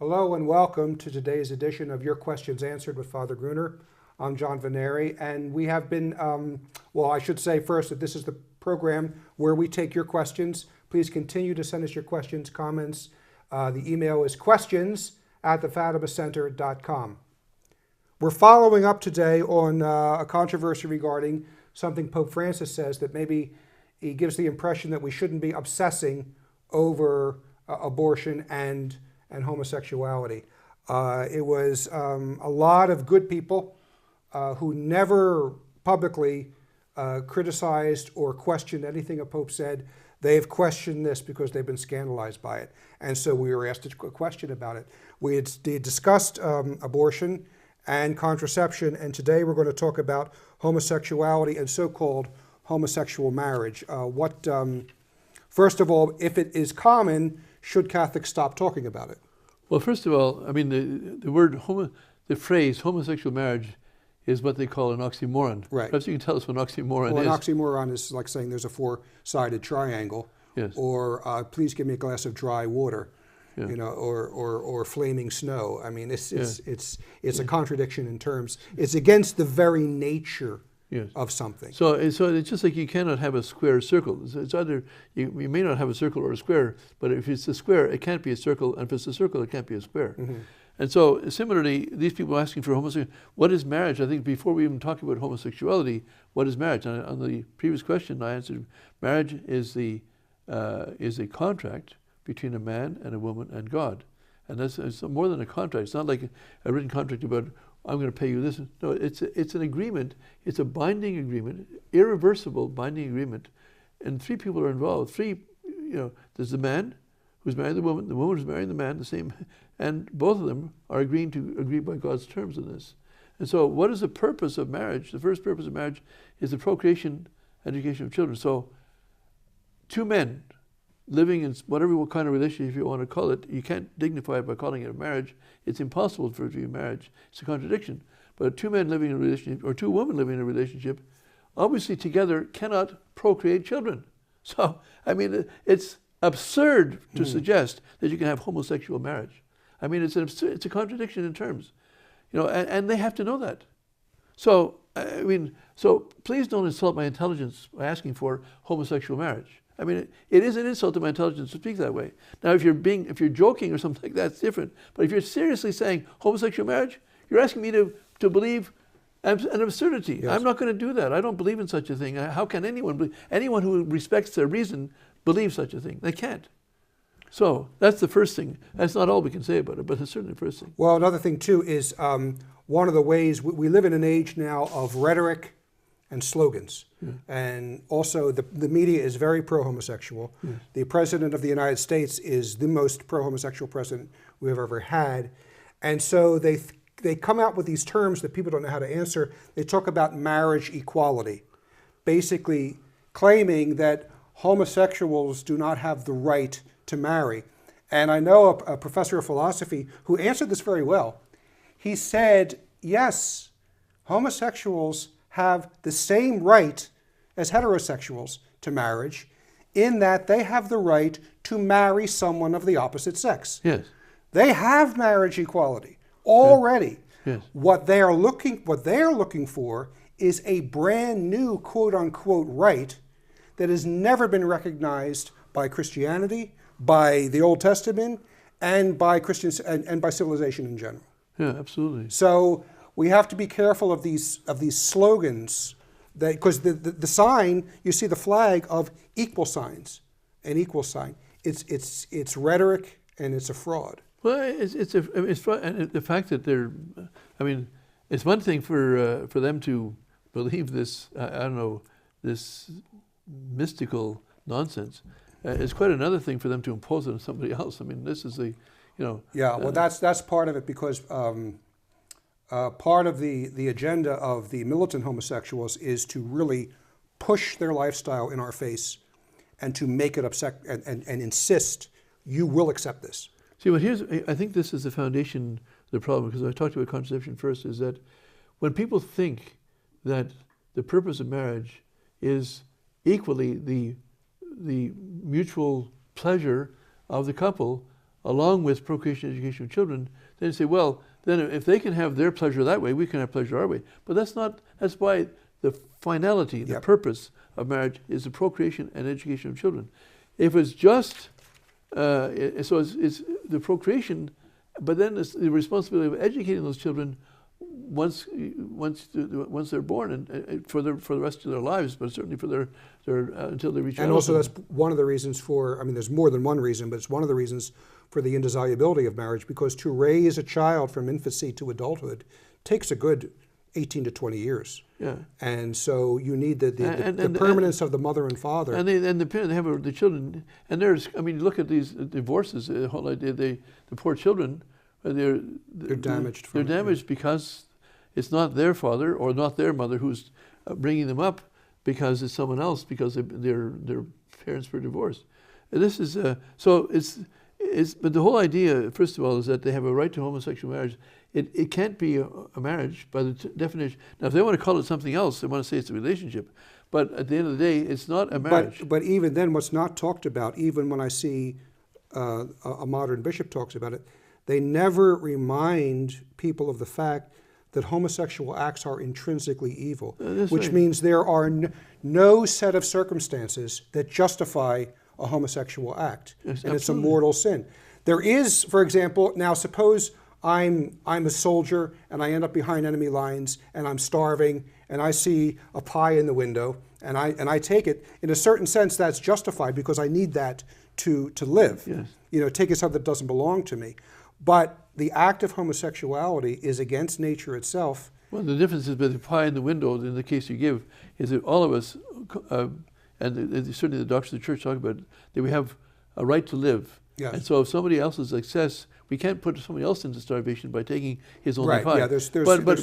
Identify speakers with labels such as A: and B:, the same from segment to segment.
A: Hello and welcome to today's edition of Your Questions Answered with Father Gruner. I'm John Veneri, and we have been, well, I should say first that this is the program where we take your questions. Please continue to send us your questions, comments. The email is questions@thefatimacenter.com. We're following up today on a controversy regarding something Pope Francis says that maybe he gives the impression that we shouldn't be obsessing over abortion and homosexuality. It was a lot of good people who never publicly criticized or questioned anything a pope said. They've questioned this because they've been scandalized by it. And so we were asked a question about it. We had discussed abortion and contraception, and today we're going to talk about homosexuality and so-called homosexual marriage. First of all, if it is common, should Catholics stop talking about it?
B: Well, first of all, I mean, the phrase homosexual marriage is what they call an oxymoron.
A: Right.
B: Perhaps you can tell us what an oxymoron is.
A: Well, an oxymoron is like saying there's a four-sided triangle.
B: Yes.
A: Or please give me a glass of dry water,
B: Yeah.
A: or flaming snow. I mean, it's a contradiction in terms. It's against the very nature
B: Yes.
A: of something.
B: So it's just like you cannot have a square circle. It's either, you may not have a circle or a square, but if it's a square, it can't be a circle, and if it's a circle, it can't be a square. Mm-hmm. And so similarly, these people asking for homosexuality, what is marriage? I think before we even talk about homosexuality, what is marriage? On the previous question, I answered, marriage is a contract between a man and a woman and God. And it's more than a contract. It's not like a written contract about, I'm going to pay you this. No, it's an agreement. It's a binding agreement, irreversible binding agreement. And three people are involved. There's the man who's married the woman who's marrying the man, the same, and both of them are agreeing to agree by God's terms in this. And so what is the purpose of marriage? The first purpose of marriage is the procreation, education of children. So two men living in whatever kind of relationship you want to call it, you can't dignify it by calling it a marriage. It's impossible for it to be a marriage. It's a contradiction. But two men living in a relationship, or two women living in a relationship, obviously together cannot procreate children. So, I mean, it's absurd to suggest that you can have homosexual marriage. I mean, it's a contradiction in terms, and they have to know that. So, I mean, please don't insult my intelligence by asking for homosexual marriage. I mean, it is an insult to my intelligence to speak that way. Now, if you're joking or something like that, it's different. But if you're seriously saying homosexual marriage, you're asking me to believe an absurdity. Yes. I'm not going to do that. I don't believe in such a thing. How can anyone who respects their reason believe such a thing? They can't. So that's the first thing. That's not all we can say about it, but it's certainly the first thing.
A: Well, another thing too is one of the ways we live in an age now of rhetoric and slogans. Yeah. And also the media is very pro-homosexual. Yeah. The President of the United States is the most pro-homosexual president we've ever had. And so they come out with these terms that people don't know how to answer. They talk about marriage equality, basically claiming that homosexuals do not have the right to marry. And I know a professor of philosophy who answered this very well. He said, yes, homosexuals have the same right as heterosexuals to marriage, in that they have the right to marry someone of the opposite sex.
B: Yes.
A: They have marriage equality already.
B: Yes.
A: What they are looking for is a brand new quote unquote right that has never been recognized by Christianity, by the Old Testament, and by Christians and by civilization in general.
B: Yeah, absolutely.
A: So we have to be careful of these slogans, because the sign, you see the flag of equal signs, an equal sign. It's rhetoric and it's a fraud.
B: Well, it's fraud, and the fact that it's one thing for them to believe this. I don't know, this mystical nonsense. It's quite another thing for them to impose it on somebody else. I mean, this is
A: Yeah, well, that's part of it, because part of the agenda of the militant homosexuals is to really push their lifestyle in our face and to make it upset and insist you will accept this.
B: See, but I think this is the foundation of the problem, because I talked about contraception first, is that when people think that the purpose of marriage is equally the mutual pleasure of the couple along with procreation and education of children, then you say, well, then if they can have their pleasure that way, we can have pleasure our way. But that's not, that's why the finality, the purpose of marriage is the procreation and education of children. If it's just, it's the procreation, but then it's the responsibility of educating those children once they're born and for the rest of their lives, but certainly for their until they reach adulthood.
A: And also that's one of the reasons for, I mean, there's more than one reason, but it's one of the reasons for the indissolubility of marriage, because to raise a child from infancy to adulthood takes a good 18 to 20 years.
B: Yeah.
A: And so you need the permanence of the mother and father.
B: And the parents have the children, and there's, I mean, look at these divorces, the whole idea, the poor children, they're
A: damaged.
B: They're damaged because it's not their father or not their mother who's bringing them up, because it's someone else, because their parents were divorced. And this is so it's but the whole idea, first of all, is that they have a right to homosexual marriage. It can't be a marriage by the definition. Now, if they want to call it something else, they want to say it's a relationship. But at the end of the day, it's not a marriage.
A: But even then, what's not talked about, even when I see a modern bishop talks about it, they never remind people of the fact that homosexual acts are intrinsically evil, which means there are no set of circumstances that justify a homosexual act,
B: yes,
A: and it's a mortal sin. There is, for example, now suppose I'm a soldier and I end up behind enemy lines and I'm starving and I see a pie in the window and I take it. In a certain sense, that's justified because I need that to live.
B: Yes.
A: You know, taking something that doesn't belong to me. But the act of homosexuality is against nature itself.
B: Well, the difference is with the pie in the window, in the case you give, is that all of us, and certainly the doctors of the church talk about it, that we have a right to live.
A: Yes.
B: And so if somebody else's success, we can't put somebody else into starvation by taking his only
A: Right,
B: pie.
A: yeah,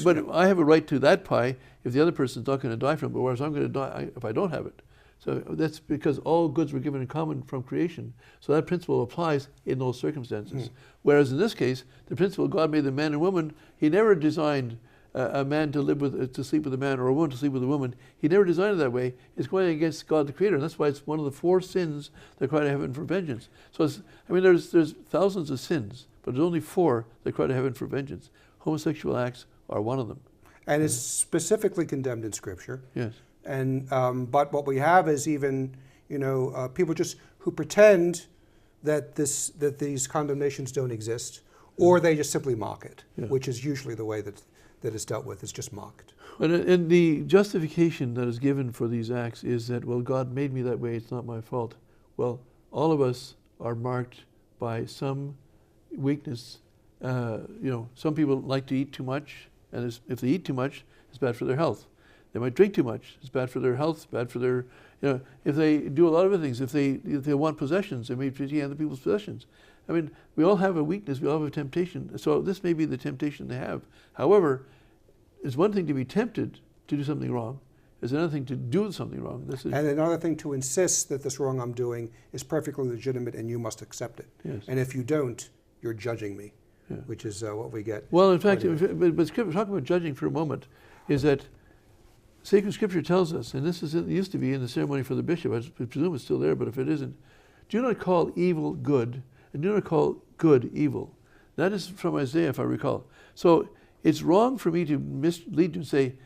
B: but I have a right to that pie if the other person's not going to die from it, whereas I'm going to die if I don't have it. So that's because all goods were given in common from creation. So that principle applies in those circumstances. Whereas in this case, the principle God made the man and woman, he never designed a man to sleep with a man or a woman to sleep with a woman. He never designed it that way. It's going against God the Creator, and that's why it's one of the 4 sins that cry to heaven for vengeance. So there's thousands of sins, but there's only 4 that cry to heaven for vengeance. Homosexual acts are one of them.
A: And it's specifically condemned in Scripture.
B: Yes.
A: And but what we have is even people just who pretend that these condemnations don't exist, or they just simply mock it, which is usually the way that it's dealt with. It's just mocked.
B: And the justification that is given for these acts is that, well, God made me that way, it's not my fault. Well, all of us are marked by some weakness. Some people like to eat too much, and if they eat too much, it's bad for their health. They might drink too much, it's bad for their health, it's bad for their, if they do a lot of other things, if they want possessions, they may take other people's possessions. I mean, we all have a weakness, we all have a temptation, so this may be the temptation they have. However, it's one thing to be tempted to do something wrong. It's another thing to do something wrong.
A: And another thing to insist that this wrong I'm doing is perfectly legitimate and you must accept it.
B: Yes.
A: And if you don't, you're judging me, which is what we get.
B: Well, in fact, but talking about judging for a moment, is that Sacred Scripture tells us, and it used to be in the ceremony for the bishop, I presume it's still there, but if it isn't, do not call evil good, and do not call good evil. That is from Isaiah, if I recall. So it's wrong for me to mislead you and say,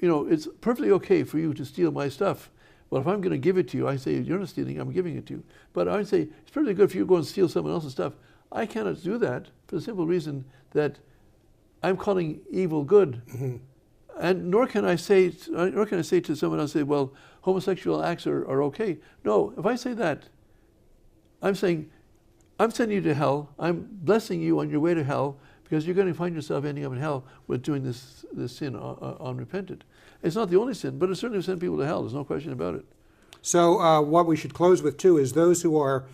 B: it's perfectly okay for you to steal my stuff. Well, if I'm going to give it to you, I say, you're not stealing, I'm giving it to you. But I would say, it's perfectly good for you to go and steal someone else's stuff. I cannot do that for the simple reason that I'm calling evil good. Mm-hmm. And nor can I say to someone else, well, homosexual acts are okay. No, if I say that, I'm saying, I'm sending you to hell. I'm blessing you on your way to hell because you're going to find yourself ending up in hell with doing this sin unrepented. It's not the only sin, but it certainly will send people to hell. There's no question about it.
A: So what we should close with too is those who are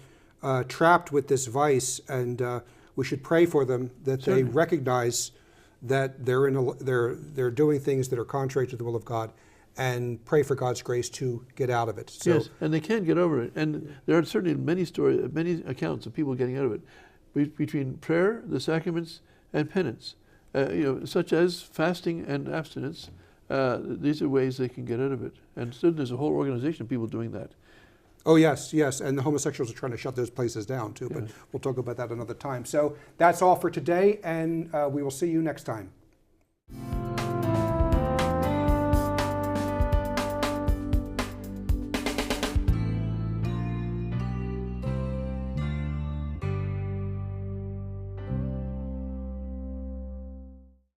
A: trapped with this vice, and we should pray for them that certainly. They recognize that they're doing things that are contrary to the will of God, and pray for God's grace to get out of it. So,
B: yes, and they can get over it. And there are certainly many accounts of people getting out of it, between prayer, the sacraments, and penance, such as fasting and abstinence. These are ways they can get out of it. And certainly there's a whole organization of people doing that.
A: Oh yes, yes, and the homosexuals are trying to shut those places down too, but we'll talk about that another time. So that's all for today, and we will see you next time.